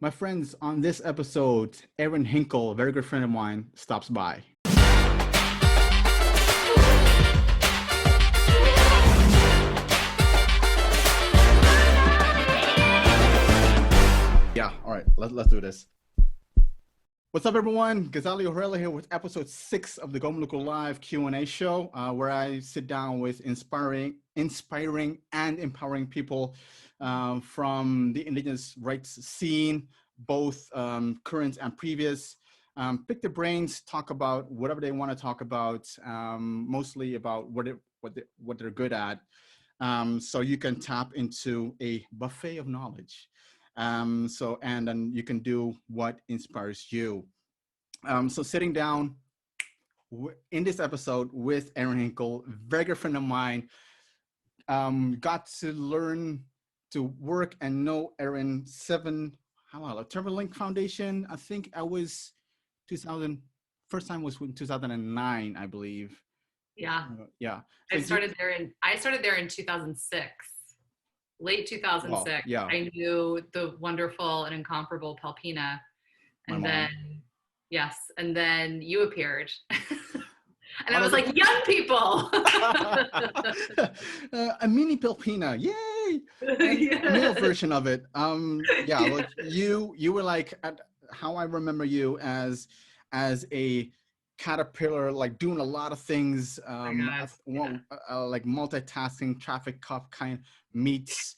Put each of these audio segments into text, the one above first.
My friends, on this episode, Erin Hinkle, a very good friend of mine, stops by. Yeah, all right, let's do this. What's up, everyone? Ghazali O'Reilly here with episode 6 of the Go Local Live Q&A show, where I sit down with inspiring and empowering people from the Indigenous rights scene, both current and previous. Pick their brains, talk about whatever they want to talk about, mostly about what they're good at, so you can tap into a buffet of knowledge. And then you can do what inspires you. So sitting down in this episode with Erin Hinkle, very good friend of mine, got to learn to work and know Erin Turbolink Foundation. I think I was 2000. First time was in 2009, I believe. Yeah. Yeah. I started there in 2006. Late 2006. Well, yeah. I knew the wonderful and incomparable Palpina. And then you appeared. And I was like, young people. A mini Palpina, yay! A male version of it. Yeah, like you were like, how I remember you as a caterpillar, like doing a lot of things, like multitasking, traffic cop kind meets,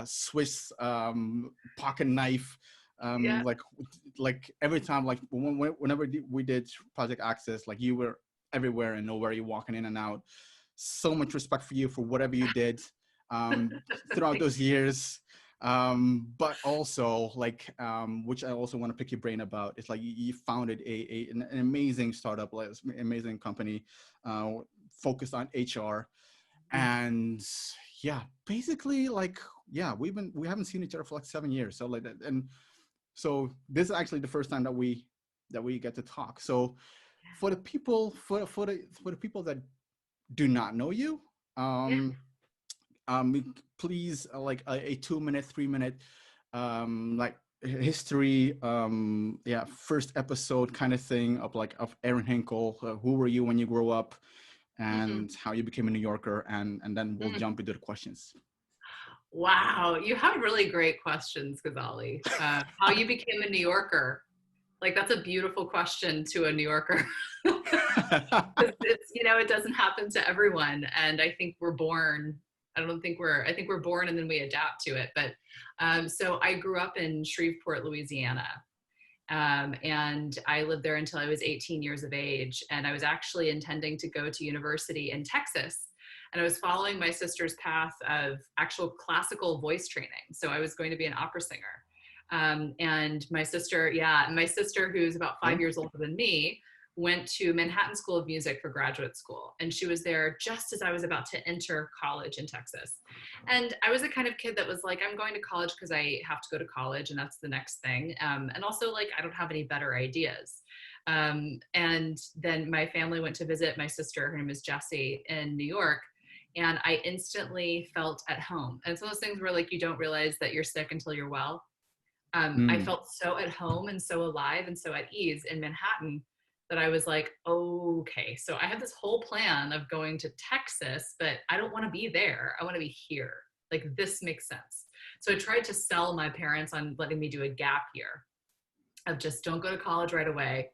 Swiss pocket knife. Like every time, like whenever we did Project Access, like you were everywhere and nowhere, you're walking in and out. So much respect for you for whatever you did throughout those years. But also like, which I also want to pick your brain about, it's like you founded an amazing startup, like amazing company, focused on HR. And yeah, basically like, yeah, we haven't seen each other for like 7 years. So like that, and so this is actually the first time that we get to talk. So for the people that do not know you, please, like a 2-minute, 3-minute, like history, first episode kind of thing of Erin Hinkle. Who were you when you grew up, and how you became a New Yorker, and then we'll jump into the questions. Wow, you have really great questions, Ghazali. How you became a New Yorker. Like, that's a beautiful question to a New Yorker. It's, it doesn't happen to everyone. And I think we're born, I think we're born and then we adapt to it. But so I grew up in Shreveport, Louisiana. And I lived there until I was 18 years of age. And I was actually intending to go to university in Texas. And I was following my sister's path of actual classical voice training. So I was going to be an opera singer. And my sister, who's about 5 years older than me, went to Manhattan School of Music for graduate school. And she was there just as I was about to enter college in Texas. And I was the kind of kid that was like, I'm going to college because I have to go to college and that's the next thing. And also like, I don't have any better ideas. And then my family went to visit my sister, her name is Jessie, in New York. And I instantly felt at home. And it's one of those things where like, you don't realize that you're sick until you're well. I felt so at home and so alive and so at ease in Manhattan that I was like, okay, so I had this whole plan of going to Texas, but I don't want to be there. I want to be here. Like, this makes sense. So I tried to sell my parents on letting me do a gap year of just don't go to college right away,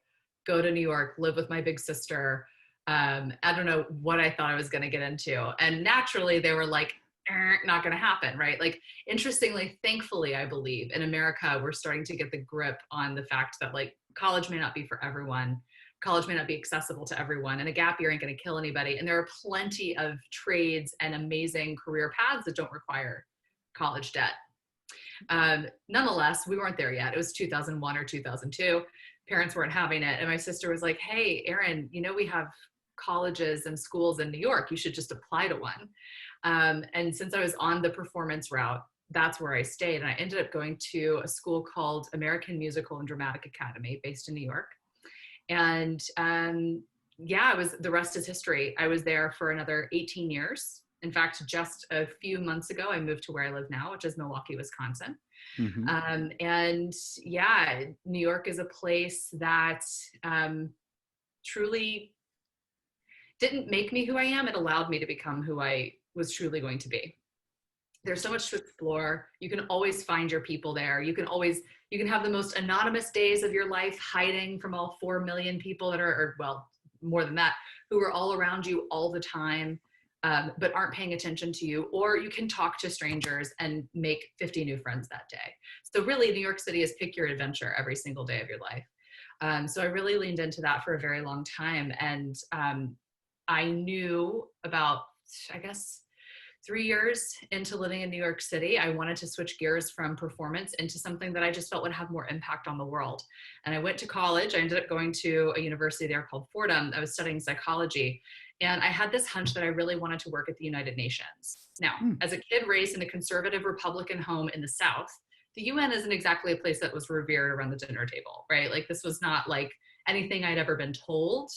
go to New York, live with my big sister. I don't know what I thought I was going to get into. And naturally they were like, not going to happen, right? Like, interestingly, thankfully, I believe in America, we're starting to get the grip on the fact that like college may not be for everyone. College may not be accessible to everyone, and a gap year ain't going to kill anybody. And there are plenty of trades and amazing career paths that don't require college debt. Nonetheless, we weren't there yet. It was 2001 or 2002. Parents weren't having it. And my sister was like, hey, Erin, we have colleges and schools in New York. You should just apply to one. And since I was on the performance route, that's where I stayed. And I ended up going to a school called American Musical and Dramatic Academy based in New York. And the rest is history. I was there for another 18 years. In fact, just a few months ago, I moved to where I live now, which is Milwaukee, Wisconsin. Mm-hmm. And yeah, New York is a place that truly didn't make me who I am. It allowed me to become who I was truly going to be. There's so much to explore. You can always find your people there. You can have the most anonymous days of your life hiding from all 4 million people that are, or well, more than that, who are all around you all the time, but aren't paying attention to you. Or you can talk to strangers and make 50 new friends that day. So really, New York City is pick your adventure every single day of your life. So I really leaned into that for a very long time. And I knew about, I guess, 3 years into living in New York City, I wanted to switch gears from performance into something that I just felt would have more impact on the world. And I went to college. I ended up going to a university there called Fordham. I was studying psychology. And I had this hunch that I really wanted to work at the United Nations. Now, as a kid raised in a conservative Republican home in the South, the UN isn't exactly a place that was revered around the dinner table, right? Like this was not like anything I'd ever been told.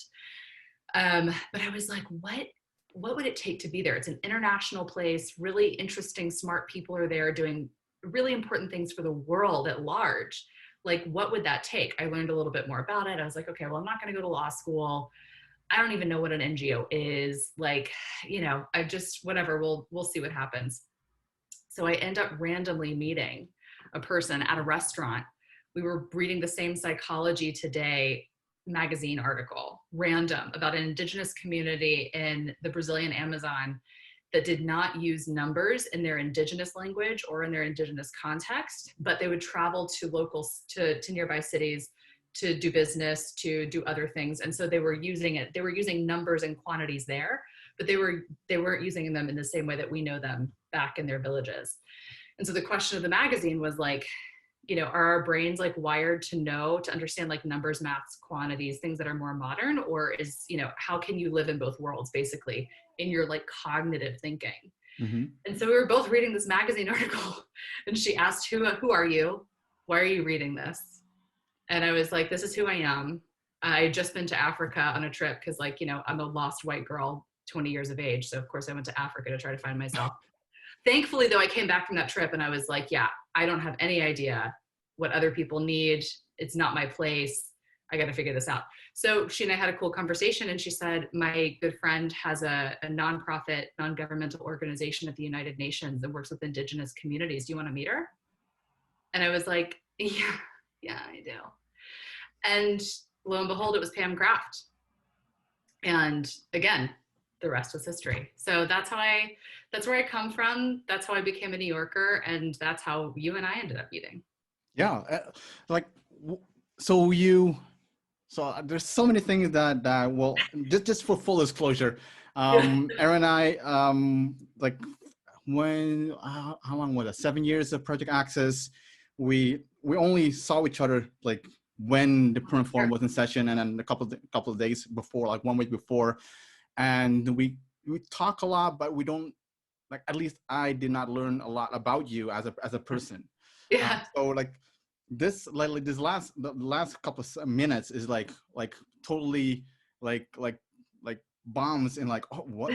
But I was like, what would it take to be there? It's an international place, really interesting, smart people are there doing really important things for the world at large. Like, what would that take? I learned a little bit more about it. I was like, okay, well, I'm not going to go to law school. I don't even know what an NGO is. Like, I just, whatever, we'll see what happens. So I end up randomly meeting a person at a restaurant. We were reading the same Psychology Today magazine article, random, about an indigenous community in the Brazilian Amazon that did not use numbers in their indigenous language or in their indigenous context, but they would travel to locals, to nearby cities to do business, to do other things. And so they were using numbers and quantities there, but they weren't using them in the same way that we know them back in their villages. And so the question of the magazine was like, are our brains like wired to understand like numbers, maths, quantities, things that are more modern? Or is, how can you live in both worlds basically in your like cognitive thinking? Mm-hmm. And so we were both reading this magazine article and she asked, who are you? Why are you reading this? And I was like, this is who I am. I had just been to Africa on a trip because like, I'm a lost white girl, 20 years of age. So of course I went to Africa to try to find myself. Thankfully, though, I came back from that trip and I was like, yeah, I don't have any idea what other people need. It's not my place. I got to figure this out. So she and I had a cool conversation and she said, my good friend has a nonprofit, non-governmental organization at the United Nations that works with indigenous communities. Do you want to meet her? And I was like, yeah, I do. And lo and behold, it was Pam Kraft. And again, the rest was history. So that's where I come from. That's how I became a New Yorker. And that's how you and I ended up meeting. Yeah. There's so many things that well, just for full disclosure, Erin and I, like when, how long was it? 7 years of Project Access. We only saw each other like when the current forum was in session, and then a couple of days before, like 1 week before. And we talk a lot, but we don't, like, at least I did not learn a lot about you as a person. Yeah. So like the last couple of minutes is like totally like bombs in like, oh, what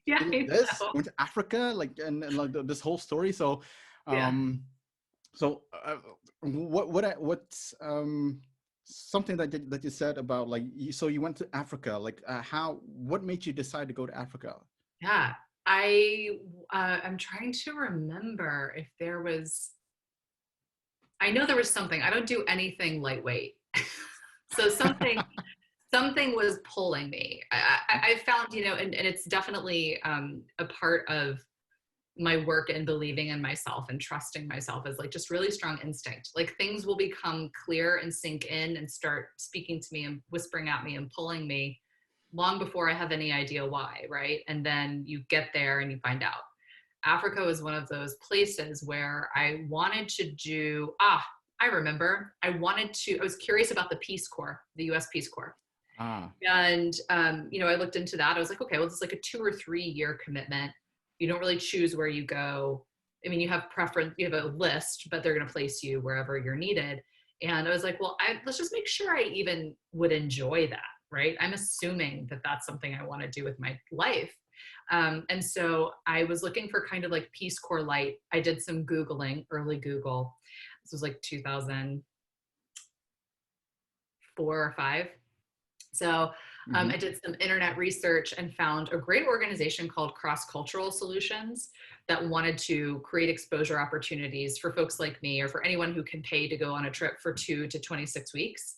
Yeah, this went to Africa, like, and like this whole story. So what's something that you said about like, so you went to Africa, like what made you decide to go to Africa? Yeah, I'm trying to remember if there was, I know there was something. I don't do anything lightweight. So something was pulling me. I found, and it's definitely a part of my work and believing in myself and trusting myself as like just really strong instinct. Like things will become clear and sink in and start speaking to me and whispering at me and pulling me long before I have any idea why, right? And then you get there and you find out. Africa was one of those places where I wanted to do, I remember, I was curious about the Peace Corps, the US Peace Corps. And, I looked into that. I was like, okay, well, it's like a 2 or 3 year commitment. You don't really choose where you go. I mean, you have preference, you have a list, but they're going to place you wherever you're needed. And I was like, well, let's just make sure I even would enjoy that, right? I'm assuming that that's something I want to do with my life. And so I was looking for kind of like Peace Corps light. I did some Googling, early Google. This was like 2004 or 5. So I did some internet research and found a great organization called Cross Cultural Solutions that wanted to create exposure opportunities for folks like me, or for anyone who can pay to go on a trip for 2 to 26 weeks.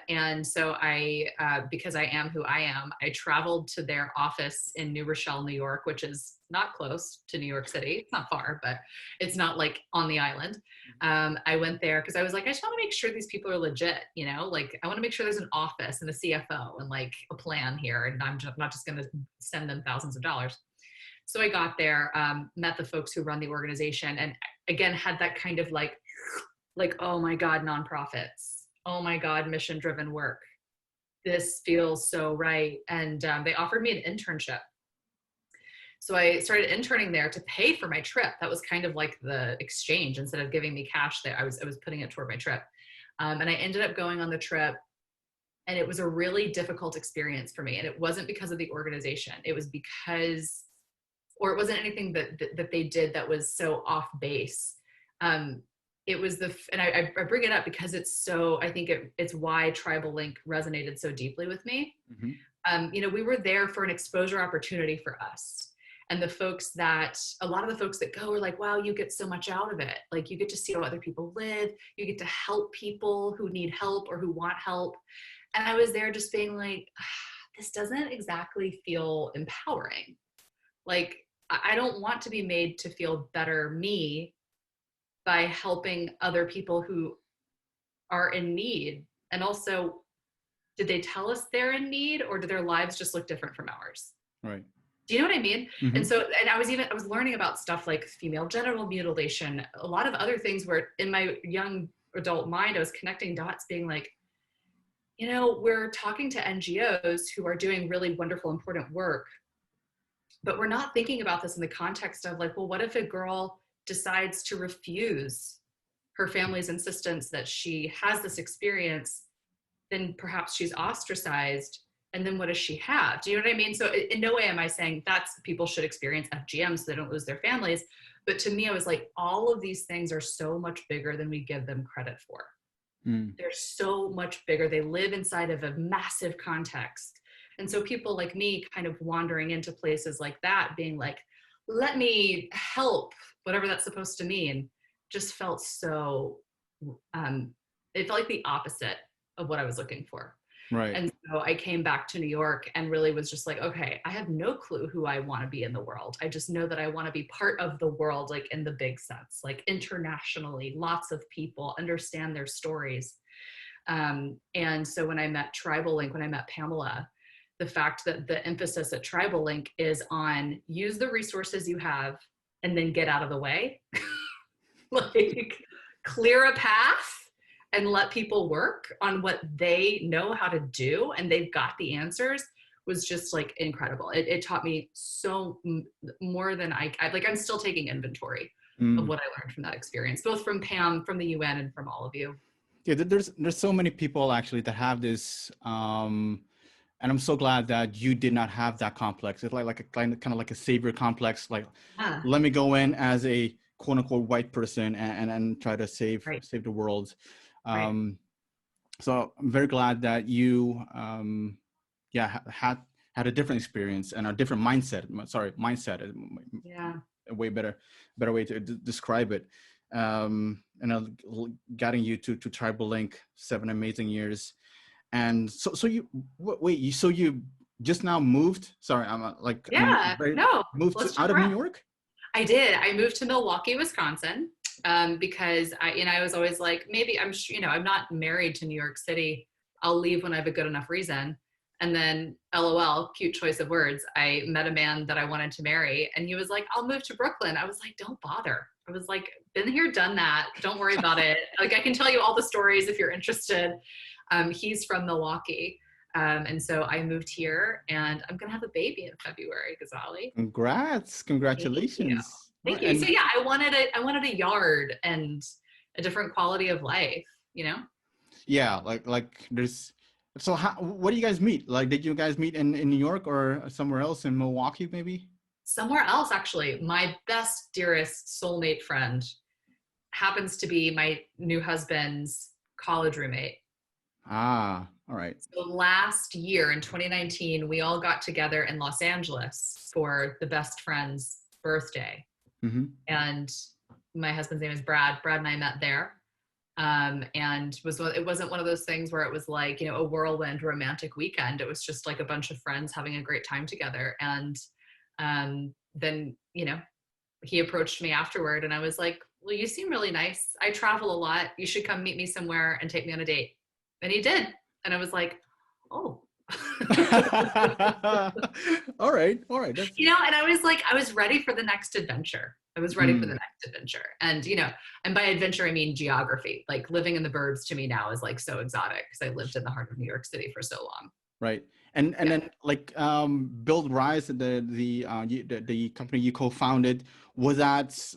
And so because I am who I am, I traveled to their office in New Rochelle, New York, which is not close to New York City. It's not far, but it's not like on the island. I went there because I was like, I just want to make sure these people are legit, you know, like I want to make sure there's an office and a CFO and like a plan here. And I'm not just going to send them thousands of dollars. So I got there, met the folks who run the organization, and again, had that kind of like, oh my God, nonprofits. Oh my God, mission-driven work. This feels so right. And they offered me an internship. So I started interning there to pay for my trip. That was kind of like the exchange. Instead of giving me cash there, I was putting it toward my trip. And I ended up going on the trip, and it was a really difficult experience for me. And it wasn't because of the organization. It was because, or it wasn't anything that they did that was so off base. It was and I bring it up because it's so, I think it's why Tribal Link resonated so deeply with me. You know, we were there for an exposure opportunity for us. And a lot of the folks that go are like, wow, you get so much out of it. Like you get to see how other people live. You get to help people who need help or who want help. And I was there just being like, this doesn't exactly feel empowering. Like, I don't want to be made to feel better me by helping other people who are in need. And also, did they tell us they're in need, or do their lives just look different from ours? Right. Do you know what I mean? And so, and I was learning about stuff like female genital mutilation, a lot of other things where in my young adult mind, I was connecting dots being like, you know, we're talking to NGOs who are doing really wonderful, important work, but we're not thinking about this in the context of like, well, what if a girl decides to refuse her family's insistence that she has this experience? Then perhaps she's ostracized. And then what does she have? Do you know what I mean? So in no way am I saying that's people should experience FGM so they don't lose their families. But to me, I was like, all of these things are so much bigger than we give them credit for. They're so much bigger. They live inside of a massive context. And so people like me kind of wandering into places like that, being like, let me help, whatever that's supposed to mean, just felt so, it felt like the opposite of what I was looking for. Right. And so I came back to New York and really was just like, okay, I have no clue who I want to be in the world. I just know that I want to be part of the world, like in the big sense, like internationally, lots of people understand their stories. And so when I met Tribal Link, when I met Pamela, the fact that the emphasis at Tribal Link is on use the resources you have and then get out of the way, like clear a path and let people work on what they know how to do and they've got the answers, was just like incredible. It taught me so more than I'm still taking inventory of what I learned from that experience, both from Pam, from the UN, and from all of you. Yeah, there's so many people actually that have this, and I'm so glad that you did not have that complex. It's like a kind of like a savior complex. Like, let me go in as a quote unquote white person and try to save the world. So I'm very glad that you, had a different experience and a different mindset. Mindset. Yeah. A way better way to describe it. And getting you to Tribal Link, 7 amazing years. And so you just now moved? Sorry, I'm moved out of New York? I did. I moved to Milwaukee, Wisconsin, because I was always like, maybe I'm not married to New York City. I'll leave when I have a good enough reason. And then, LOL, cute choice of words, I met a man that I wanted to marry, and he was like, I'll move to Brooklyn. I was like, don't bother. I was like, been here, done that. Don't worry about it. Like, I can tell you all the stories if you're interested. He's from Milwaukee. And so I moved here, and I'm going to have a baby in February, Ghazali. Congrats. Congratulations. Thank you. So yeah, I wanted a yard and a different quality of life, you know? Yeah. Like there's So what do you guys meet? Like, did you guys meet in New York or somewhere else in Milwaukee, maybe? Somewhere else, actually. My best, dearest soulmate friend happens to be my new husband's college roommate. Ah, all right. So last year in 2019, we all got together in Los Angeles for the best friend's birthday. Mm-hmm. And my husband's name is Brad. Brad and I met there. And it wasn't one of those things where it was like, a whirlwind romantic weekend. It was just like a bunch of friends having a great time together. And then, he approached me afterward and I was like, well, you seem really nice. I travel a lot. You should come meet me somewhere and take me on a date. And he did. And I was like, oh. All right. That's... And I was ready for the next adventure. I was ready for the next adventure. And, and by adventure, I mean geography. Like living in the burbs to me now is like so exotic because I lived in the heart of New York City for so long. Right. And then like BuildRise, the company you co-founded, was that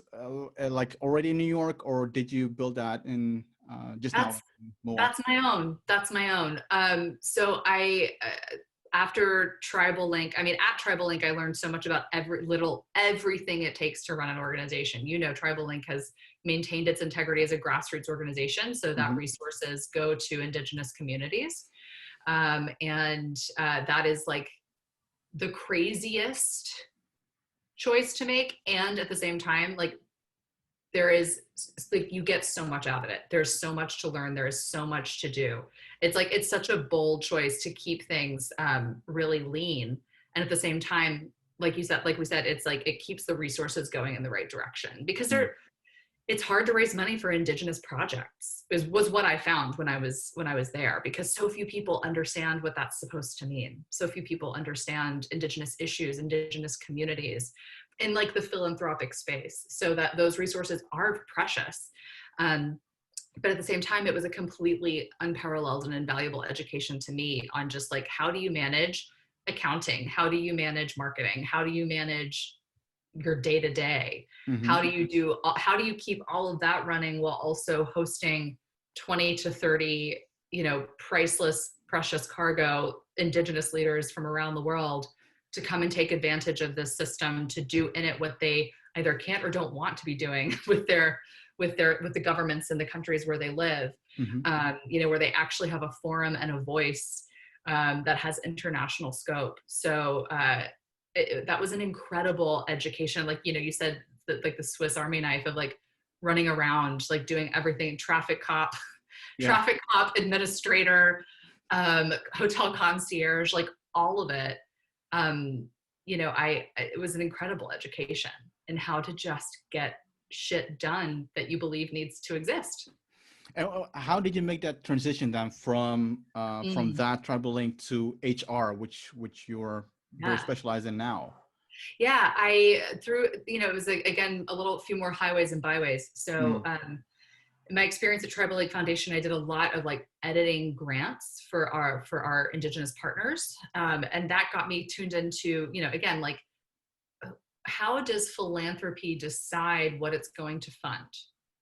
like already in New York, or did you build that in just now? That's my own. So I after Tribal Link, at Tribal Link, I learned so much about everything it takes to run an organization. Tribal Link has maintained its integrity as a grassroots organization, so that resources go to Indigenous communities. And that is like the craziest choice to make. And at the same time, like you get so much out of it. There's so much to learn. There is so much to do. It's such a bold choice to keep things really lean. And at the same time, like we said, it's like, it keeps the resources going in the right direction because it's hard to raise money for Indigenous projects was what I found when I was there, because so few people understand what that's supposed to mean. So few people understand Indigenous issues, Indigenous communities in like the philanthropic space, so that those resources are precious. But at the same time, it was a completely unparalleled and invaluable education to me on just like, how do you manage accounting? How do you manage marketing? How do you manage your day-to-day? How do you keep all of that running while also hosting 20 to 30, priceless, precious cargo, Indigenous leaders from around the world to come and take advantage of this system to do in it what they either can't or don't want to be doing with the governments in the countries where they live, where they actually have a forum and a voice that has international scope. So that was an incredible education. Like, you said that, like the Swiss Army knife of like running around, like doing everything, traffic cop, administrator, hotel concierge, like all of it. It was an incredible education in how to just get shit done that you believe needs to exist. And how did you make that transition then from that Tribal Link to HR, which you're very specialized in now? Yeah, it was again a few more highways and byways. So in my experience at Tribal Lake Foundation, I did a lot of like editing grants for our Indigenous partners, and that got me tuned into again, like, how does philanthropy decide what it's going to fund?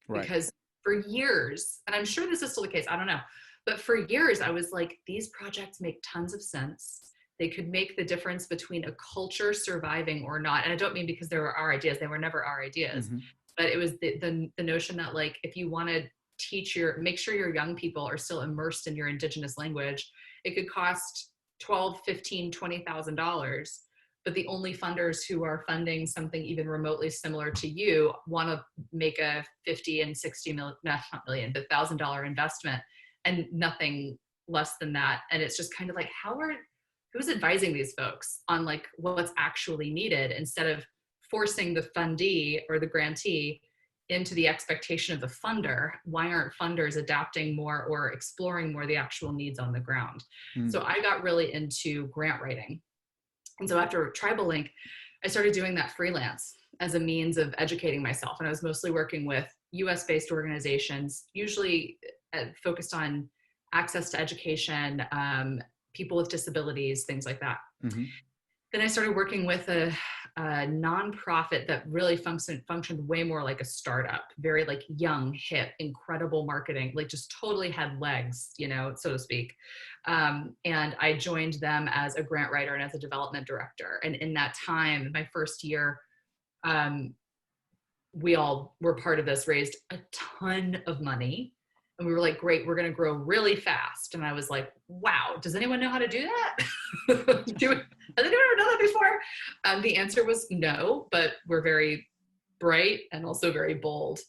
Right. Because for years, and I'm sure this is still the case, I don't know, but for years I was like, these projects make tons of sense. They could make the difference between a culture surviving or not. And I don't mean because they were our ideas, they were never our ideas, but it was the notion that like, if you want to make sure your young people are still immersed in your Indigenous language, it could cost $12,000, $15,000, $20,000. But the only funders who are funding something even remotely similar to you want to make a $50 and $60 million, not million, but $1,000 investment and nothing less than that. And it's just kind of like, who's advising these folks on like what's actually needed, instead of forcing the fundee or the grantee into the expectation of the funder? Why aren't funders adapting more or exploring more the actual needs on the ground? So I got really into grant writing. And so after Tribal Link, I started doing that freelance as a means of educating myself. And I was mostly working with US-based organizations, usually focused on access to education, people with disabilities, things like that. then I started working with a nonprofit that really functioned way more like a startup, very like young, hip, incredible marketing, like just totally had legs, you know, so to speak. And I joined them as a grant writer and as a development director. And in that time, my first year, we all were part of this, raised a ton of money. And we were like, great, we're going to grow really fast. And I was like, wow, does anyone know how to do that? Has anyone ever done that before? The answer was no, but we're very bright and also very bold.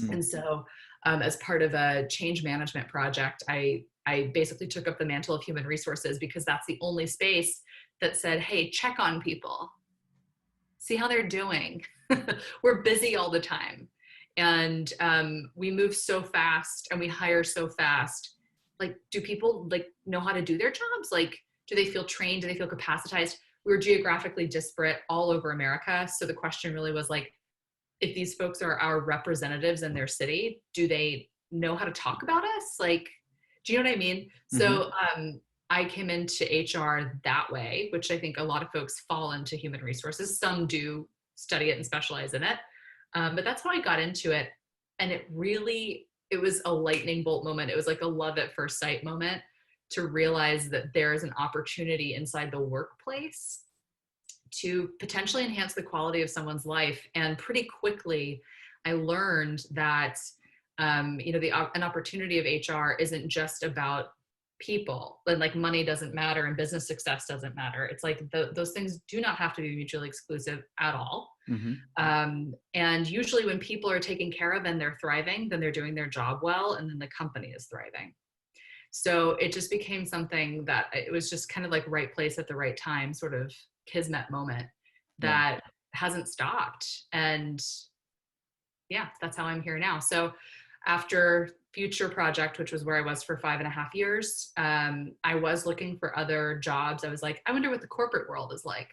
And so as part of a change management project, I basically took up the mantle of human resources because that's the only space that said, hey, check on people. See how they're doing. We're busy all the time. And we move so fast and we hire so fast. Like, do people like know how to do their jobs? Like, do they feel trained? Do they feel capacitized? We were geographically disparate all over America. So the question really was like, if these folks are our representatives in their city, do they know how to talk about us? Like, do you know what I mean? Mm-hmm. So I came into HR that way, which I think a lot of folks fall into human resources. Some do study it and specialize in it. But that's how I got into it. And it was a lightning bolt moment. It was like a love at first sight moment to realize that there is an opportunity inside the workplace to potentially enhance the quality of someone's life. And pretty quickly, I learned that, an opportunity of HR isn't just about people, and like money doesn't matter and business success doesn't matter. It's like those things do not have to be mutually exclusive at all. Mm-hmm. And usually when people are taken care of and they're thriving, then they're doing their job well, and then the company is thriving. So it just became something that it was just kind of like right place at the right time, sort of kismet moment that hasn't stopped. And yeah, that's how I'm here now. So after Future Project, which was where I was for 5.5 years, I was looking for other jobs. I was like, I wonder what the corporate world is like.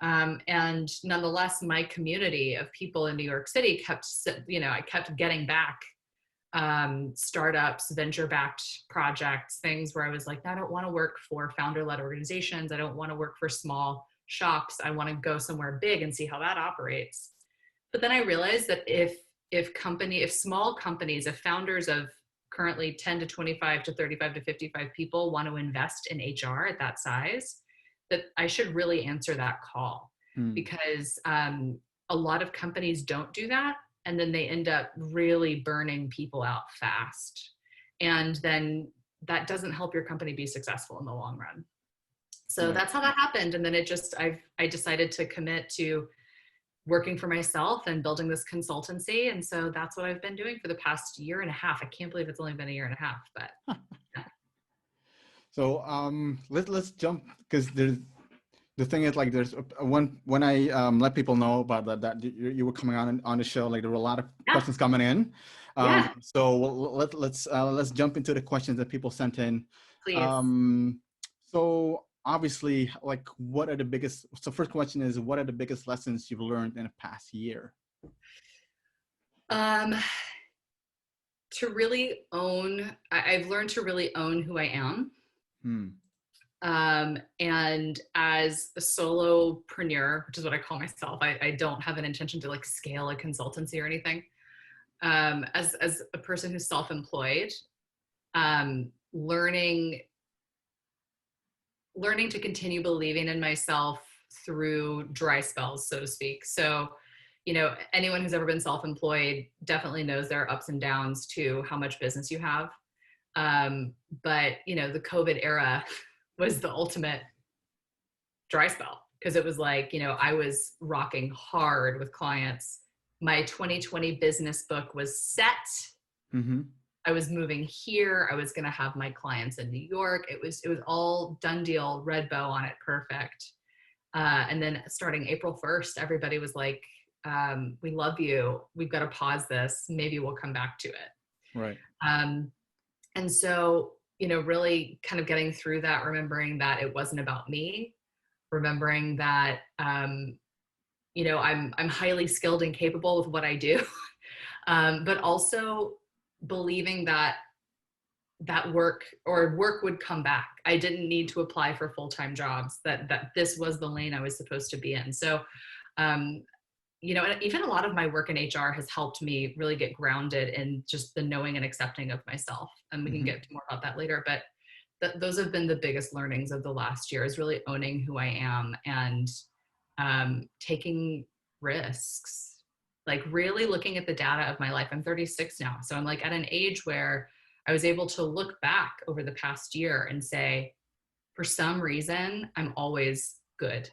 And nonetheless, my community of people in New York City I kept getting back startups, venture-backed projects, things where I was like, I don't want to work for founder-led organizations. I don't want to work for small shops. I want to go somewhere big and see how that operates. But then I realized that if small companies, if founders of currently 10 to 25 to 35 to 55 people want to invest in HR at that size, that I should really answer that call. Because a lot of companies don't do that. And then they end up really burning people out fast. And then that doesn't help your company be successful in the long run. So that's how that happened. And then I decided to commit to working for myself and building this consultancy. And so that's what I've been doing for the past 1.5 years. I can't believe it's only been 1.5 years, but. Yeah. So let's jump, because the thing is, like, there's when I let people know about that you were coming on the show, like there were a lot of questions coming in. So let's jump into the questions that people sent in. Please. So obviously, like, first question is, what are the biggest lessons you've learned in the past year? To really I've learned to really own who I am. And as a solopreneur, which is what I call myself, I don't have an intention to like scale a consultancy or anything. As a person who's self-employed, learning to continue believing in myself through dry spells, so to speak. So, anyone who's ever been self-employed definitely knows there are ups and downs to how much business you have. But, the COVID era was the ultimate dry spell, because it was like, I was rocking hard with clients. My 2020 business book was set. Mm-hmm. I was moving here. I was going to have my clients in New York. It was all done deal, red bow on it, perfect. And then starting April 1st, everybody was like, we love you. We've got to pause this. Maybe we'll come back to it. Right. And so, really kind of getting through that, remembering that it wasn't about me, remembering that, I'm highly skilled and capable with what I do, but also believing that that work would come back. I didn't need to apply for full-time jobs, that this was the lane I was supposed to be in. So, and even a lot of my work in HR has helped me really get grounded in just the knowing and accepting of myself. And we can get more about that later, but those have been the biggest learnings of the last year, is really owning who I am and taking risks, like really looking at the data of my life. I'm 36 now. So I'm like at an age where I was able to look back over the past year and say, for some reason, I'm always good.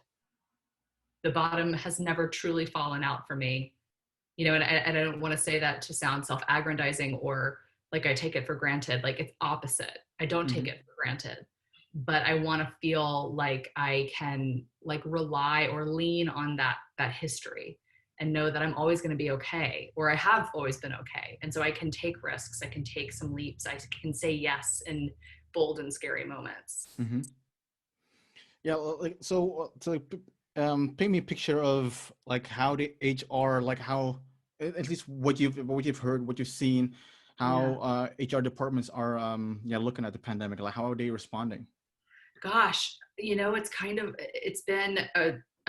The bottom has never truly fallen out for me, and I don't want to say that to sound self-aggrandizing or like I take it for granted. Like, it's opposite. I don't take it for granted, but I want to feel like I can like rely or lean on that history and know that I'm always going to be okay, or I have always been okay. And so I can take risks. I can take some leaps. I can say yes in bold and scary moments. Yeah. Paint me a picture of like how the HR, like how, at least what you've heard, what you've seen, how HR departments are looking at the pandemic. Like, how are they responding? Gosh, it's been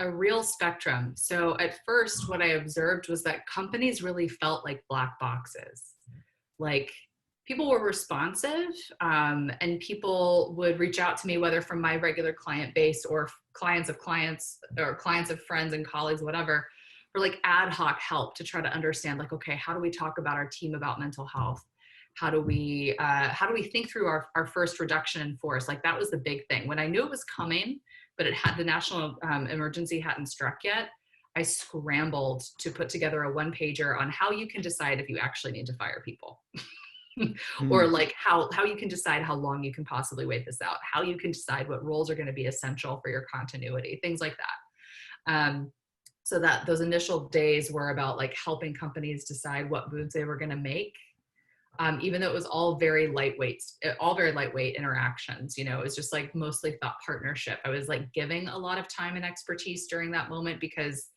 a real spectrum. So at first, what I observed was that companies really felt like black boxes. Like, people were responsive, and people would reach out to me, whether from my regular client base or clients of clients or clients of friends and colleagues, whatever, for like ad hoc help to try to understand, like, okay, how do we talk about our team about mental health? How do we think through our first reduction in force? Like, that was the big thing. When I knew it was coming, but the national emergency hadn't struck yet, I scrambled to put together a one-pager on how you can decide if you actually need to fire people. Or like how you can decide how long you can possibly wait this out, how you can decide what roles are going to be essential for your continuity, things like that. So that those initial days were about like helping companies decide what moves they were going to make. Even though it was all very lightweight interactions, it was just like mostly thought partnership. I was like giving a lot of time and expertise during that moment because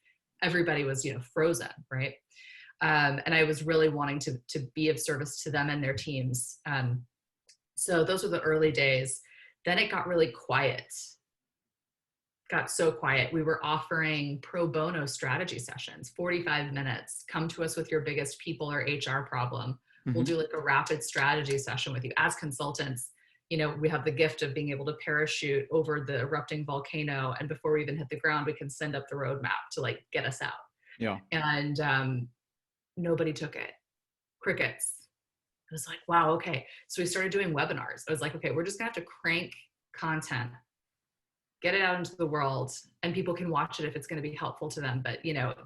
everybody was, frozen, right? And I was really wanting to be of service to them and their teams. So those were the early days. Then it got really quiet. Got so quiet. We were offering pro bono strategy sessions, 45 minutes. Come to us with your biggest people or HR problem. We'll do like a rapid strategy session with you. As consultants, we have the gift of being able to parachute over the erupting volcano. And before we even hit the ground, we can send up the roadmap to like get us out. Yeah. And nobody took it. Crickets. I was like, wow, okay. So we started doing webinars. I was like, okay, we're just gonna have to crank content, get it out into the world, and people can watch it if it's going to be helpful to them. But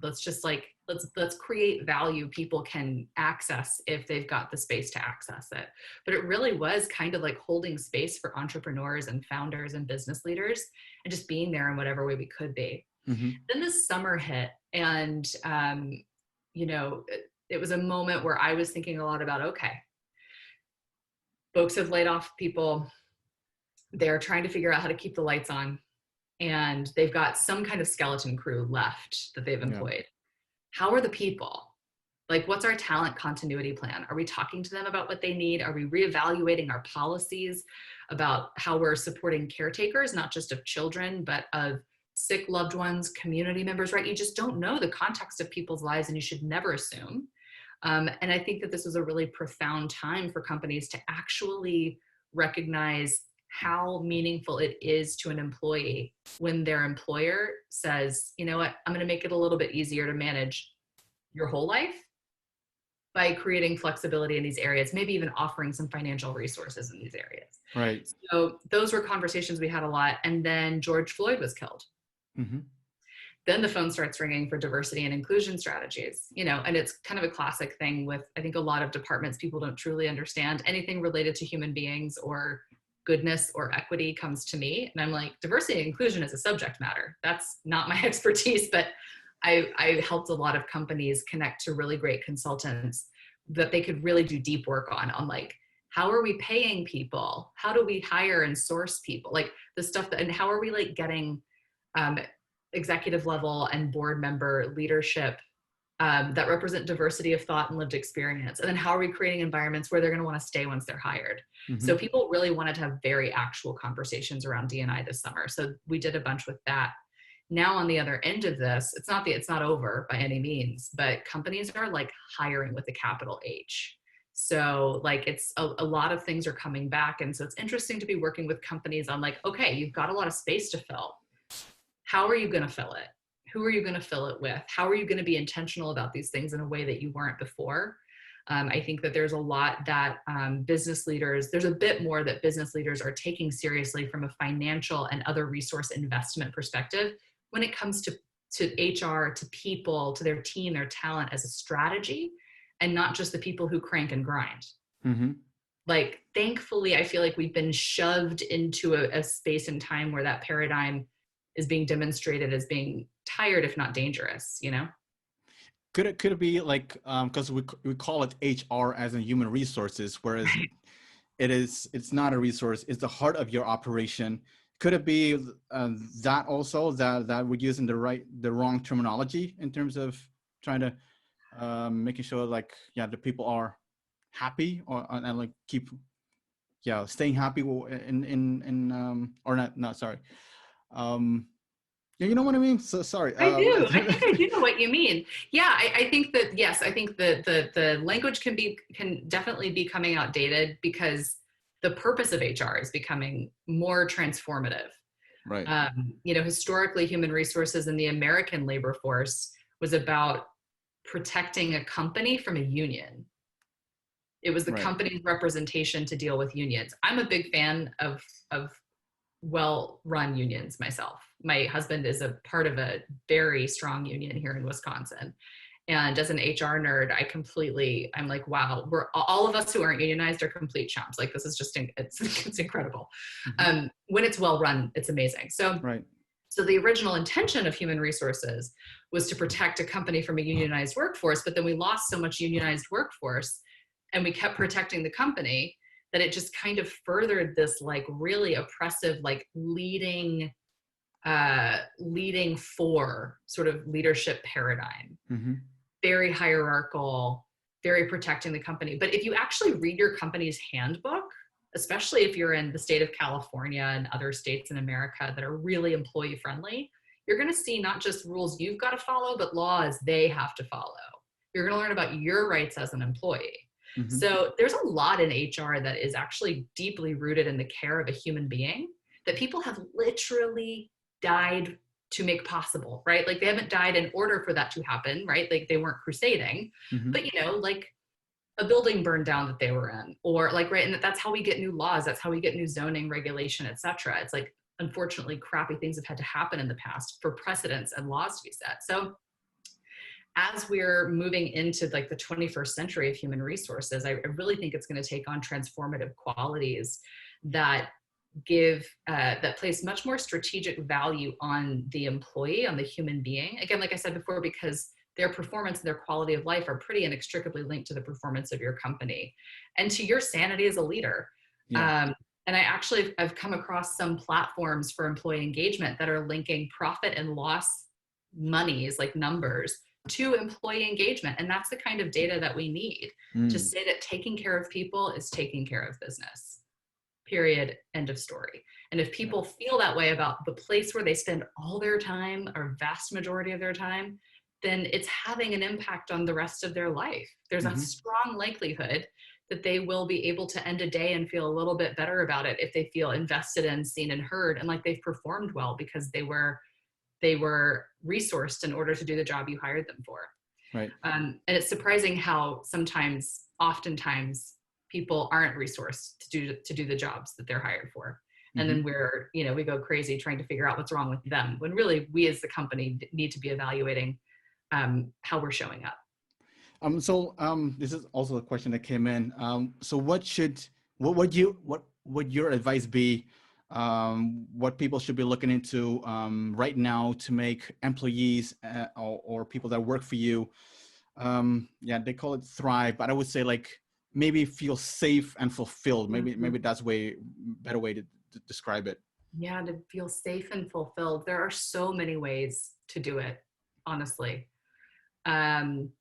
let's create value people can access if they've got the space to access it. But it really was kind of like holding space for entrepreneurs and founders and business leaders, and just being there in whatever way we could be. Then the summer hit, and it was a moment where I was thinking a lot about, okay, folks have laid off people. They're trying to figure out how to keep the lights on, and they've got some kind of skeleton crew left that they've employed. Yeah. How are the people? Like, what's our talent continuity plan? Are we talking to them about what they need? Are we reevaluating our policies about how we're supporting caretakers, not just of children, but of sick loved ones, community members, right? You just don't know the context of people's lives, and you should never assume. And I think that this was a really profound time for companies to actually recognize how meaningful it is to an employee when their employer says, you know what, I'm going to make it a little bit easier to manage your whole life by creating flexibility in these areas, maybe even offering some financial resources in these areas. Right. So those were conversations we had a lot. And then George Floyd was killed. Then the phone starts ringing for diversity and inclusion strategies, and it's kind of a classic thing with, I think, a lot of departments. People don't truly understand anything related to human beings or goodness or equity comes to me. And I'm like, diversity and inclusion is a subject matter. That's not my expertise, but I helped a lot of companies connect to really great consultants that they could really do deep work on like, how are we paying people? How do we hire and source people? Like the stuff and how are we like getting executive level and board member leadership that represent diversity of thought and lived experience? And then how are we creating environments where they're going to want to stay once they're hired? So people really wanted to have very actual conversations around D&I this summer. So we did a bunch with that. Now on the other end of this, it's not over by any means, but companies are like hiring with a capital H. So like it's a lot of things are coming back. And so it's interesting to be working with companies on like, okay, you've got a lot of space to fill. How are you going to fill it? Who are you going to fill it with? How are you going to be intentional about these things in a way that you weren't before? I think that there's a lot that business leaders, there's a bit more that business leaders are taking seriously from a financial and other resource investment perspective when it comes to HR, to people, to their team, their talent as a strategy, and not just the people who crank and grind. Like, thankfully, I feel like we've been shoved into a space and time where that paradigm is being demonstrated as being tired, if not dangerous, you know? Could it be like, because we call it HR as in human resources, whereas it's not a resource, it's the heart of your operation. Could it be that also that we're using the wrong terminology in terms of trying to making sure like, yeah, the people are happy and like keep, yeah, staying happy or not, sorry. Yeah, you know what I mean? So sorry. I do. I think I do know what you mean. Yeah, I think that, yes, I think that the language can definitely be coming outdated because the purpose of HR is becoming more transformative. Right. You know, historically, human resources in the American labor force was about protecting a company from a union. It was the company's representation to deal with unions. I'm a big fan of well-run unions myself. My husband is a part of a very strong union here in Wisconsin. And as an HR nerd, I'm like, wow, we're all of us who aren't unionized are complete chumps. Like, this is just, it's incredible. When it's well run, it's amazing. So the original intention of human resources was to protect a company from a unionized workforce, but then we lost so much unionized workforce and we kept protecting the company that it just kind of furthered this like really oppressive, like leading for sort of leadership paradigm. Very hierarchical, very protecting the company. But if you actually read your company's handbook, especially if you're in the state of California and other states in America that are really employee friendly, you're going to see not just rules you've got to follow, but laws they have to follow. You're going to learn about your rights as an employee. So there's a lot in HR that is actually deeply rooted in the care of a human being that people have literally died to make possible, right? Like, they haven't died in order for that to happen, right? Like, they weren't crusading, but you know, like a building burned down that they were in, or like, right. And that's how we get new laws. That's how we get new zoning regulation, et cetera. It's like, unfortunately, crappy things have had to happen in the past for precedents and laws to be set. So as we're moving into like the 21st century of human resources, I really think it's going to take on transformative qualities that that place much more strategic value on the employee, on the human being. Again, like I said before, because their performance and their quality of life are pretty inextricably linked to the performance of your company and to your sanity as a leader. And I've come across some platforms for employee engagement that are linking profit and loss monies, like numbers, to employee engagement. And that's the kind of data that we need to say that taking care of people is taking care of business. Period. End of story. And if people feel that way about the place where they spend all their time or vast majority of their time, then it's having an impact on the rest of their life. There's a strong likelihood that they will be able to end a day and feel a little bit better about it if they feel invested in, seen and heard, and like they've performed well because they were resourced in order to do the job you hired them for. Right. And it's surprising how oftentimes people aren't resourced to do the jobs that they're hired for. And then we go crazy trying to figure out what's wrong with them, when really we as the company need to be evaluating how we're showing up. This is also a question that came in. So what would your advice be? What people should be looking into right now to make employees or people that work for you, they call it thrive, but I would say like maybe feel safe and fulfilled. Maybe that's better way to describe it. Yeah, to feel safe and fulfilled. There are so many ways to do it, honestly. something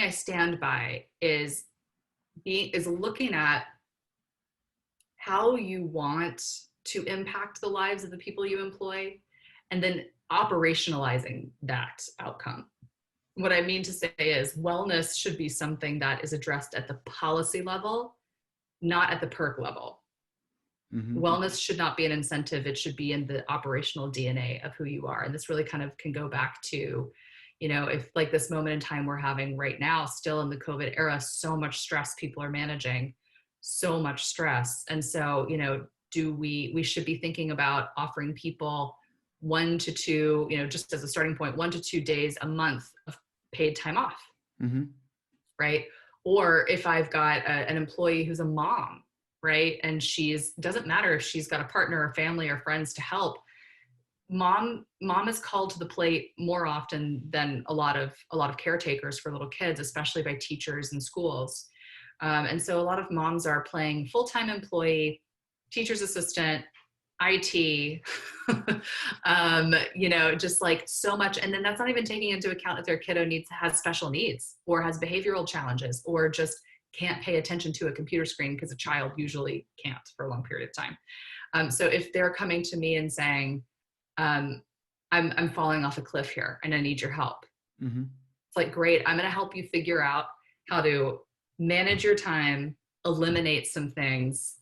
I stand by is looking at how you want to impact the lives of the people you employ, and then operationalizing that outcome. What I mean to say is wellness should be something that is addressed at the policy level, not at the perk level. Mm-hmm. Wellness should not be an incentive. It should be in the operational DNA of who you are. And this really kind of can go back to, if like this moment in time we're having right now, still in the COVID era, so much stress people are managing, so much stress. And so, we should be thinking about offering people 1 to 2, just as a starting point, 1 to 2 days a month of paid time off, mm-hmm. right? Or if I've got an employee who's a mom, right? And doesn't matter if she's got a partner or family or friends to help. Mom is called to the plate more often than a lot of caretakers for little kids, especially by teachers in schools. And so a lot of moms are playing full-time employee, teacher's assistant, IT, just like so much. And then that's not even taking into account if their kiddo has special needs or has behavioral challenges or just can't pay attention to a computer screen, because a child usually can't for a long period of time. So if they're coming to me and saying, I'm falling off a cliff here and I need your help. Mm-hmm. It's like, great, I'm going to help you figure out how to manage your time, eliminate some things,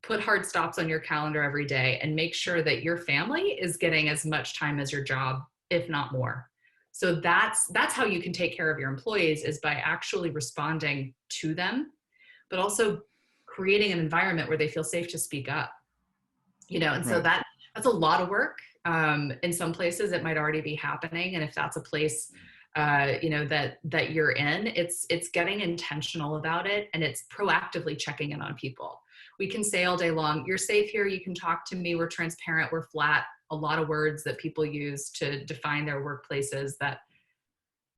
put hard stops on your calendar every day, and make sure that your family is getting as much time as your job, if not more. So that's how you can take care of your employees, is by actually responding to them, but also creating an environment where they feel safe to speak up. And right. So that's a lot of work. In some places it might already be happening. And if that's a place, that you're in, it's getting intentional about it. And it's proactively checking in on people. We can say all day long, you're safe here, you can talk to me, we're transparent, we're flat. A lot of words that people use to define their workplaces that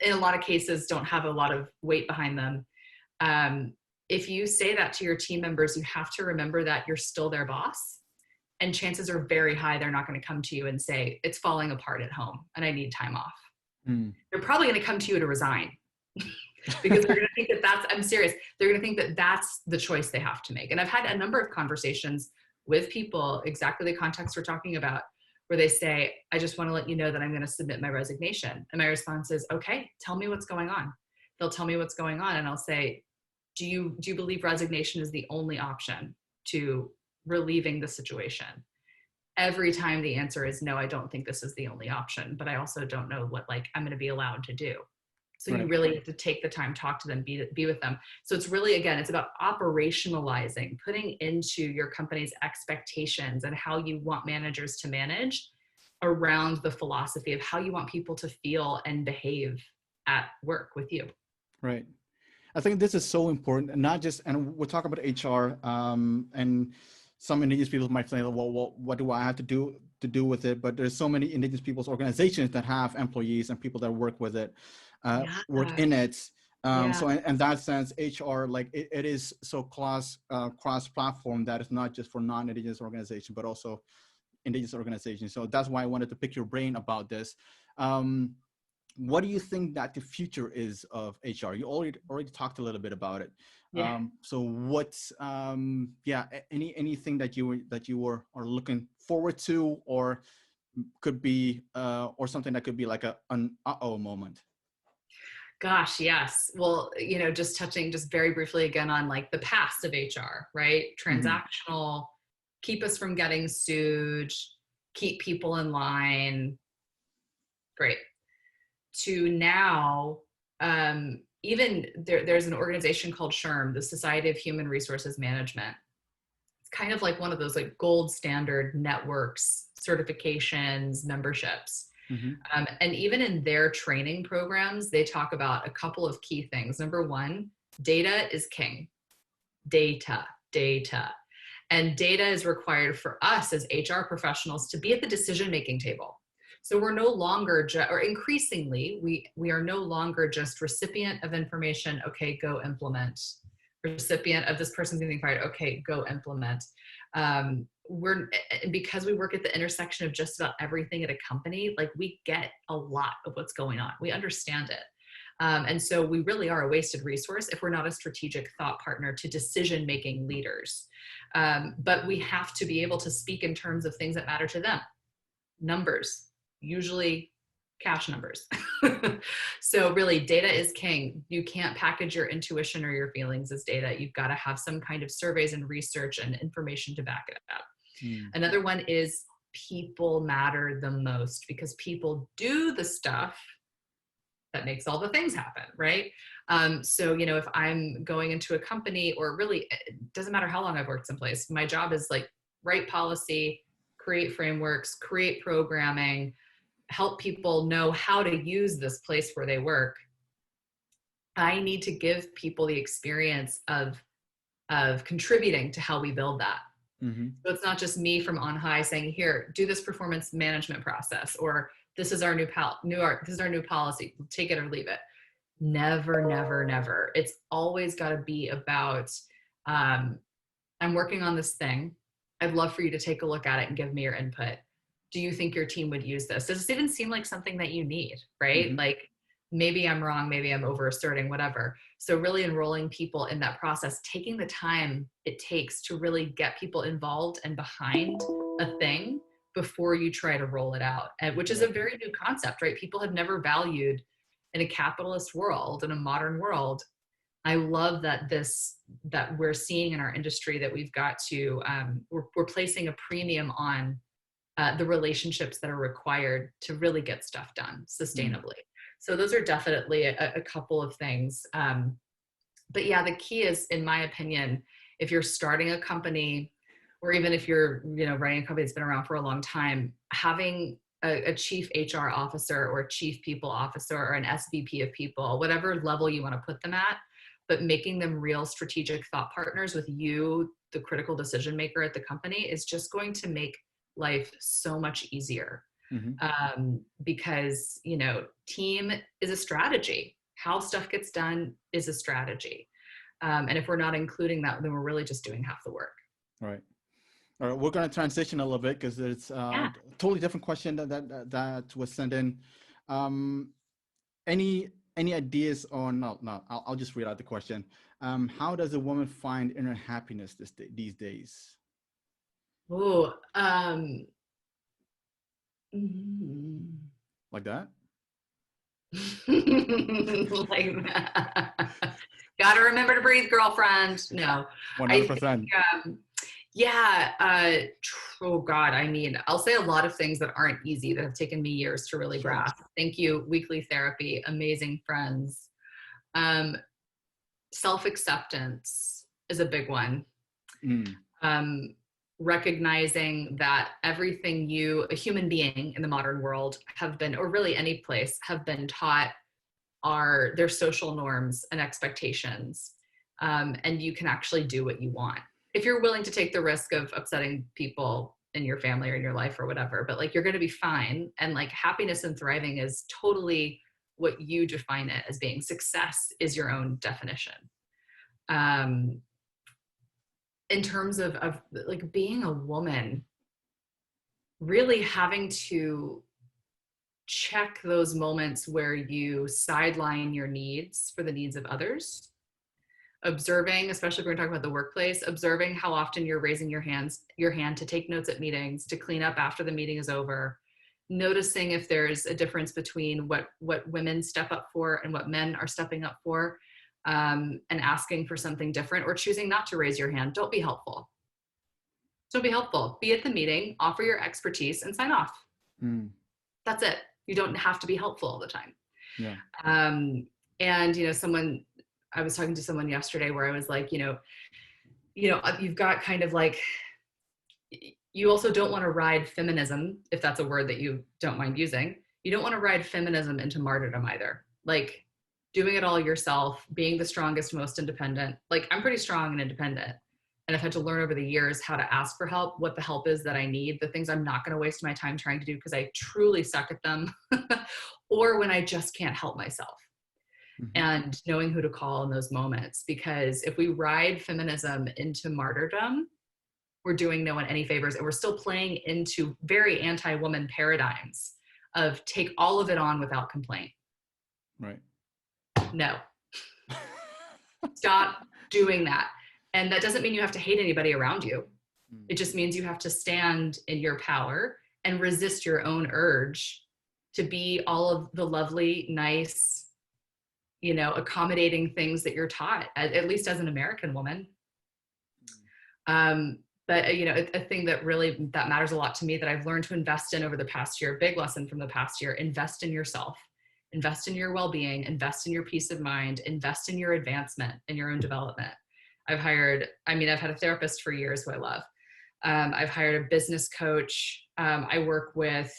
in a lot of cases don't have a lot of weight behind them. If you say that to your team members, you have to remember that you're still their boss. And chances are very high they're not going to come to you and say, it's falling apart at home and I need time off. Mm. They're probably going to come to you to resign. Because they're going to think I'm serious. They're going to think that that's the choice they have to make. And I've had a number of conversations with people, exactly the context we're talking about, where they say, I just want to let you know that I'm going to submit my resignation. And my response is, okay, tell me what's going on. They'll tell me what's going on. And I'll say, do you believe resignation is the only option to relieving the situation? Every time the answer is no, I don't think this is the only option, but I also don't know what I'm going to be allowed to do. So right. You really have to take the time, talk to them, be with them. So it's really, again, it's about operationalizing, putting into your company's expectations and how you want managers to manage around the philosophy of how you want people to feel and behave at work with you. Right. I think this is so important, and not just, and we'll talk about HR, and some Indigenous people might say, well, what do I have to do with it? But there's so many Indigenous peoples organizations that have employees and people that work with it. Work in it. So in that sense, HR, it is so cross-platform that it's not just for non-Indigenous organizations, but also Indigenous organizations. So that's why I wanted to pick your brain about this. What do you think that the future is of HR? You already talked a little bit about it. Yeah. So what's anything that you are looking forward to, or could be or something that could be like an uh-oh moment? Gosh, yes. Well, just touching just very briefly again on the past of HR, right? Transactional, keep us from getting sued, keep people in line. Great. To now, even there's an organization called SHRM, the Society of Human Resources Management. It's kind of like one of those gold standard networks, certifications, memberships. Mm-hmm. And even in their training programs, they talk about a couple of key things. Number one, data is king. Data. And data is required for us as HR professionals to be at the decision-making table. So we're no longer, or increasingly, we are no longer just recipient of information, okay, go implement. recipient of this person's getting fired. Okay, go implement. Because we work at the intersection of just about everything at a company, like we get a lot of what's going on. We understand it. And so we really are a wasted resource if we're not a strategic thought partner to decision-making leaders. But we have to be able to speak in terms of things that matter to them. Numbers, usually cash numbers. So really, data is king. You can't package your intuition or your feelings as data. You've got to have some kind of surveys and research and information to back it up. Another one is people matter the most, because people do the stuff that makes all the things happen, right? So, you know, if I'm going into a company, or really, it doesn't matter how long I've worked someplace, my job is like write policy, create frameworks, create programming, help people know how to use this place where they work. I need to give people the experience of contributing to how we build that. So it's not just me from on high saying, here, do this performance management process, or this is our new policy, take it or leave it. Never, never, never. It's always got to be about, I'm working on this thing. I'd love for you to take a look at it and give me your input. Do you think your team would use this? Does this even seem like something that you need, right? Like, maybe I'm wrong, maybe I'm over asserting, whatever. So really enrolling people in that process, taking the time it takes to really get people involved and behind a thing before you try to roll it out, and which is a very new concept, right? People have never valued in a capitalist world, in a modern world. I love that that we're seeing in our industry that we've got to, we're placing a premium on the relationships that are required to really get stuff done sustainably. So those are definitely a couple of things. But yeah, the key is, in my opinion, if you're starting a company, or even if you're, you know, running a company that's been around for a long time, having a chief HR officer or a chief people officer or an SVP of people, whatever level you want to put them at, but making them real strategic thought partners with you, the critical decision maker at the company, is just going to make life so much easier. Because, you know, team is a strategy. How stuff gets done is a strategy. And if we're not including that, then we're really just doing half the work. Right. All right. We're going to transition a little bit, because it's a totally different question that was sent in. Any ideas on, no, I'll just read out the question. How does a woman find inner happiness these days? Oh, like that? Like that. Gotta remember to breathe, girlfriend. No, 100%. Oh God, I mean, I'll say a lot of things that aren't easy, that have taken me years to really grasp. Thank you, weekly therapy, amazing friends. Self-acceptance is a big one. Recognizing that everything a human being in the modern world have been, or really any place, have been taught are their social norms and expectations. And you can actually do what you want, if you're willing to take the risk of upsetting people in your family or in your life or whatever, but like, you're going to be fine. And like, happiness and thriving is totally what you define it as being. Success is your own definition. In terms of like being a woman, really having to check those moments where you sideline your needs for the needs of others. Observing, especially if we're talking about the workplace, observing how often you're raising your hand to take notes at meetings, to clean up after the meeting is over. Noticing if there's a difference between what women step up for and what men are stepping up for. And asking for something different, or choosing not to raise your hand. Don't be helpful. Don't be helpful. Be at the meeting, offer your expertise, and sign off. That's it. You don't have to be helpful all the time. Yeah. And, you know, I was talking to someone yesterday where I was like, you know, you've got kind of like, you also don't want to ride feminism, if that's a word that you don't mind using. You don't want to ride feminism into martyrdom either. Like, doing it all yourself, being the strongest, most independent. Like, I'm pretty strong and independent. And I've had to learn over the years how to ask for help, what the help is that I need, the things I'm not going to waste my time trying to do because I truly suck at them, or when I just can't help myself. Mm-hmm. and knowing who to call in those moments. Because if we ride feminism into martyrdom, we're doing no one any favors, and we're still playing into very anti-woman paradigms of take all of it on without complaint. Right. No. Stop doing that. And that doesn't mean you have to hate anybody around you. It just means you have to stand in your power and resist your own urge to be all of the lovely, nice, accommodating things that you're taught, at least as an American woman. But a thing that matters a lot to me that I've learned to invest in over the past year, big lesson from the past year, invest in yourself, invest in your well-being, invest in your peace of mind, invest in your advancement and your own development. I've had a therapist for years who I love. I've hired a business coach. I work with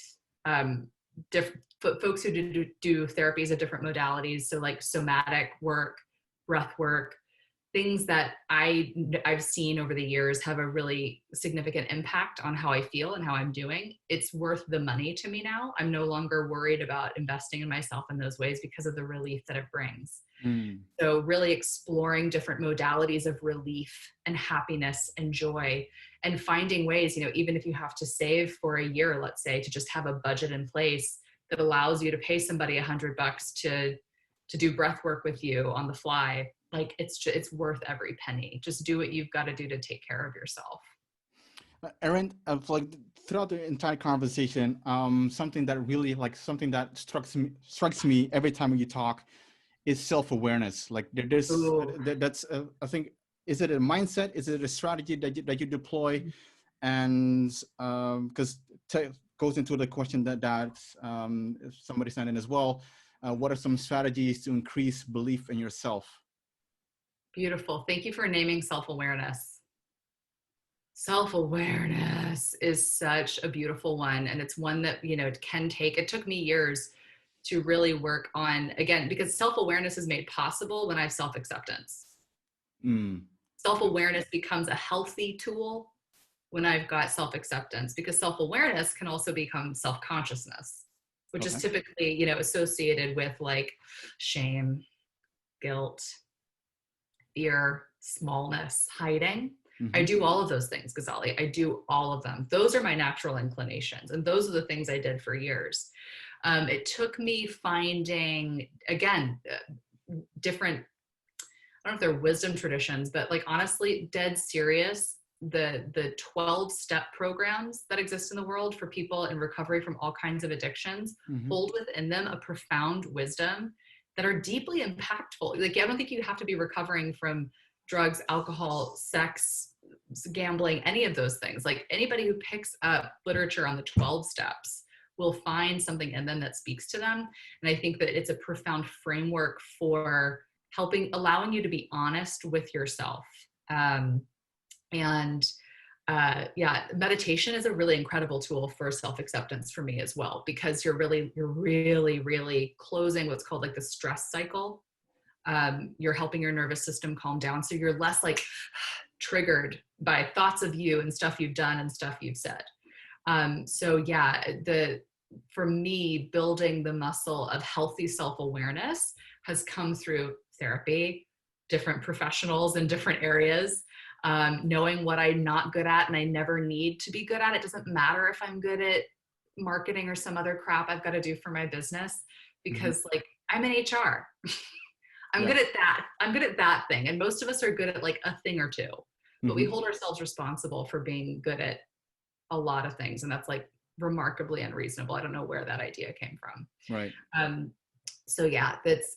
folks who do therapies of different modalities. So like somatic work, breath work, things that I've seen over the years have a really significant impact on how I feel and how I'm doing. It's worth the money to me now. I'm no longer worried about investing in myself in those ways because of the relief that it brings. So really exploring different modalities of relief and happiness and joy, and finding ways, even if you have to save for a year, let's say, to just have a budget in place that allows you to pay somebody $100 to do breath work with you on the fly. Like it's worth every penny. Just do what you've got to do to take care of yourself. Erin, throughout the entire conversation, something that strikes me every time you talk is self-awareness. Like that's I think, is it a mindset? Is it a strategy that you deploy? And because goes into the question that if somebody sent in as well, what are some strategies to increase belief in yourself? Beautiful. Thank you for naming self-awareness. Self-awareness is such a beautiful one. And it's one that, it took me years to really work on, again, because self-awareness is made possible when I have self-acceptance. Self-awareness becomes a healthy tool when I've got self-acceptance, because self-awareness can also become self-consciousness, which is typically, associated with like shame, guilt, fear, smallness, hiding. I do all of those things, Ghazali. I do all of them. Those are my natural inclinations. And those are the things I did for years. It took me finding, again, different, I don't know if they're wisdom traditions, but like honestly, dead serious, the 12-step programs that exist in the world for people in recovery from all kinds of addictions hold within them a profound wisdom that are deeply impactful. Like, I don't think you have to be recovering from drugs, alcohol, sex, gambling, any of those things. Like anybody who picks up literature on the 12 steps will find something in them that speaks to them. And I think that it's a profound framework for allowing you to be honest with yourself. Meditation is a really incredible tool for self-acceptance for me as well, because you're really, really closing what's called like the stress cycle. You're helping your nervous system calm down. So you're less like triggered by thoughts of you and stuff you've done and stuff you've said. For me, building the muscle of healthy self-awareness has come through therapy, different professionals in different areas, knowing what I'm not good at and I never need to be good at. It doesn't matter if I'm good at marketing or some other crap I've got to do for my business, because like I'm in HR. I'm good at that. I'm good at that thing. And most of us are good at like a thing or two, but we hold ourselves responsible for being good at a lot of things. And that's like remarkably unreasonable. I don't know where that idea came from. Right.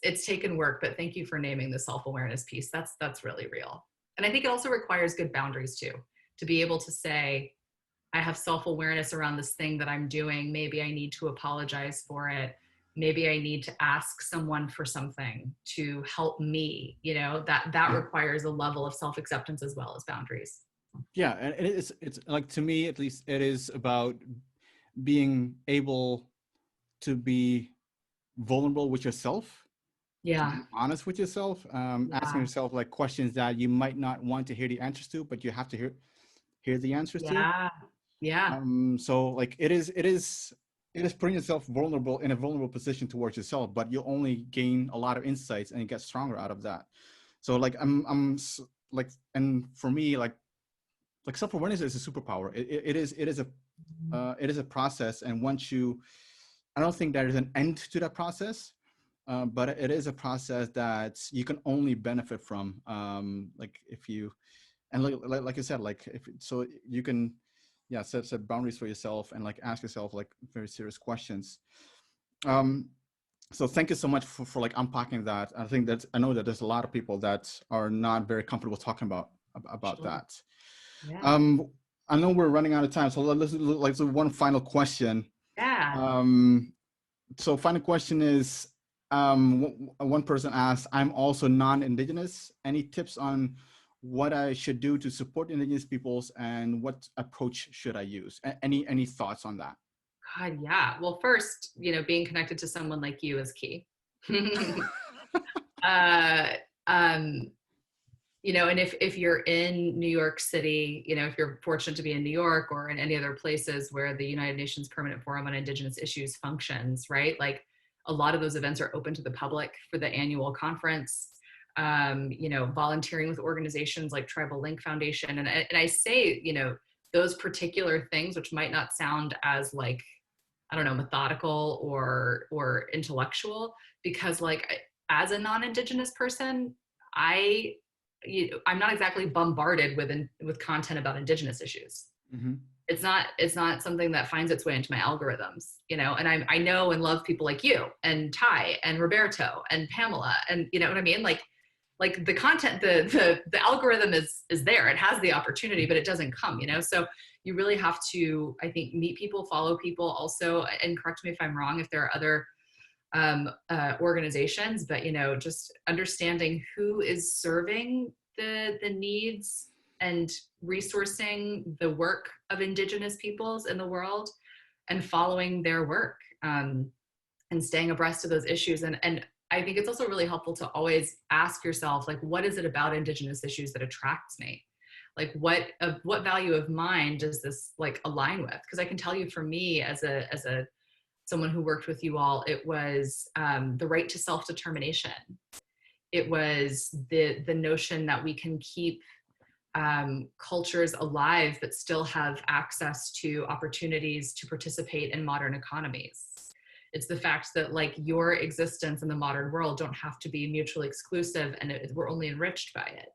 It's taken work, but thank you for naming the self-awareness piece. That's really real. And I think it also requires good boundaries too, to be able to say, I have self-awareness around this thing that I'm doing. Maybe I need to apologize for it. Maybe I need to ask someone for something to help me, that requires a level of self-acceptance as well as boundaries. Yeah. And it's like, to me, at least, it is about being able to be vulnerable with yourself. Yeah. Honest with yourself, asking yourself like questions that you might not want to hear the answers to, but you have to hear the answers to. Yeah. So like it is it is putting yourself vulnerable in a vulnerable position towards yourself, but you only gain a lot of insights and you get stronger out of that. So like like, and for me, like self-awareness is a superpower. It is a process, and once you, I don't think there is an end to that process, but it is a process that you can only benefit from. Like if you, and like you said, like if so, you can, yeah, set boundaries for yourself and like ask yourself like very serious questions. Um, so thank you so much for like unpacking that. I think that I know that there's a lot of people that are not very comfortable talking about Sure. that. Yeah. Um, I know we're running out of time, so let's like so one final question. Yeah. So final question is, one person asked, I'm also non-indigenous. Any tips on what I should do to support indigenous peoples and what approach should I use? Any thoughts on that? God, yeah. Well, first, being connected to someone like you is key. uh, um, and if you're in New York City, if you're fortunate to be in New York or in any other places where the United Nations Permanent Forum on Indigenous Issues functions, right? Like a lot of those events are open to the public for the annual conference. Volunteering with organizations like Tribal Link Foundation. And I say, those particular things, which might not sound as like, I don't know, methodical or intellectual, because like as a non-indigenous person, I'm not exactly bombarded with content about indigenous issues. Mm-hmm. It's not something that finds its way into my algorithms, and I know and love people like you and Ty and Roberto and Pamela, and you know what I mean? Like the content, the algorithm is there. It has the opportunity, but it doesn't come, so you really have to, I think, meet people, follow people also, and correct me if I'm wrong if there are other organizations, but just understanding who is serving the needs and resourcing the work of indigenous peoples in the world and following their work, and staying abreast of those issues. And I think it's also really helpful to always ask yourself, like, what is it about indigenous issues that attracts me? Like what value of mine does this like align with? Because I can tell you, for me as a someone who worked with you all, it was the right to self-determination. It was the notion that we can keep cultures alive, but still have access to opportunities to participate in modern economies. It's the fact that like your existence in the modern world don't have to be mutually exclusive, and we're only enriched by it.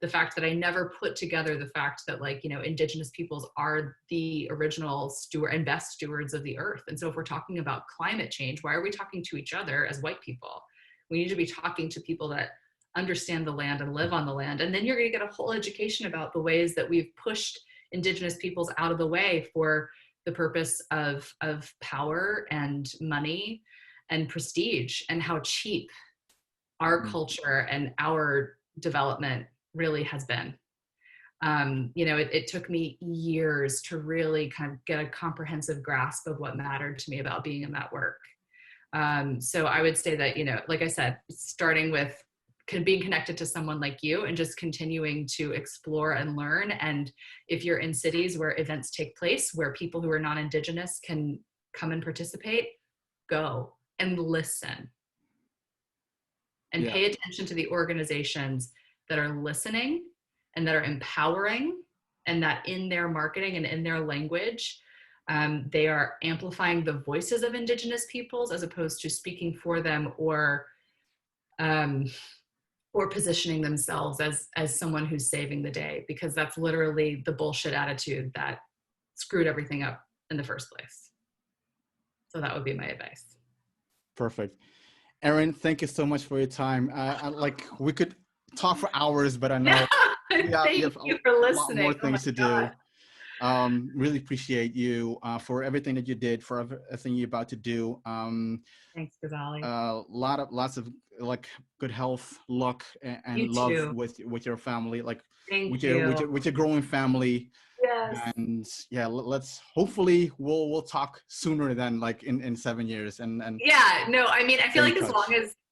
The fact that I never put together the fact that like, indigenous peoples are the original steward and best stewards of the earth. And so if we're talking about climate change, why are we talking to each other as white people? We need to be talking to people that understand the land and live on the land. And then you're going to get a whole education about the ways that we've pushed indigenous peoples out of the way for the purpose of power and money and prestige, and how cheap our culture and our development really has been. It took me years to really kind of get a comprehensive grasp of what mattered to me about being in that work. So I would say that, like I said, starting with being connected to someone like you and just continuing to explore and learn. And if you're in cities where events take place, where people who are non-indigenous can come and participate, go and listen. And pay attention to the organizations that are listening and that are empowering, and that in their marketing and in their language, they are amplifying the voices of indigenous peoples as opposed to speaking for them or positioning themselves as someone who's saving the day, because that's literally the bullshit attitude that screwed everything up in the first place. So that would be my advice. Perfect. Erin, thank you so much for your time. Like we could talk for hours, but I know Thank you have you for listening. lot more things to do. Really appreciate you for everything that you did, for everything you're about to do. Thanks, Ghazali. Lots of like good health, luck, and love too. with your family, like Thank with your growing family. Yes. And yeah, let's hopefully we'll talk sooner than like in 7 years. And yeah, no, I mean, I feel like touch.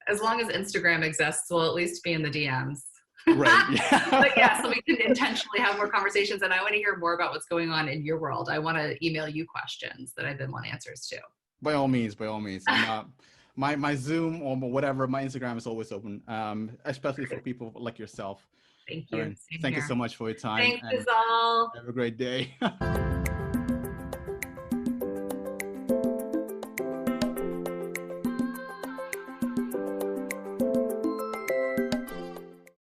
as long as Instagram exists, we'll at least be in the DMs. Right. Yeah. But yeah, so we can intentionally have more conversations. And I want to hear more about what's going on in your world. I want to email you questions that I've been want answers to. By all means, by all means. My Zoom or whatever, my Instagram is always open, especially for people like yourself. Thank you. Erin, Same thank you here. so much for your time Thanks, and all. have a great day.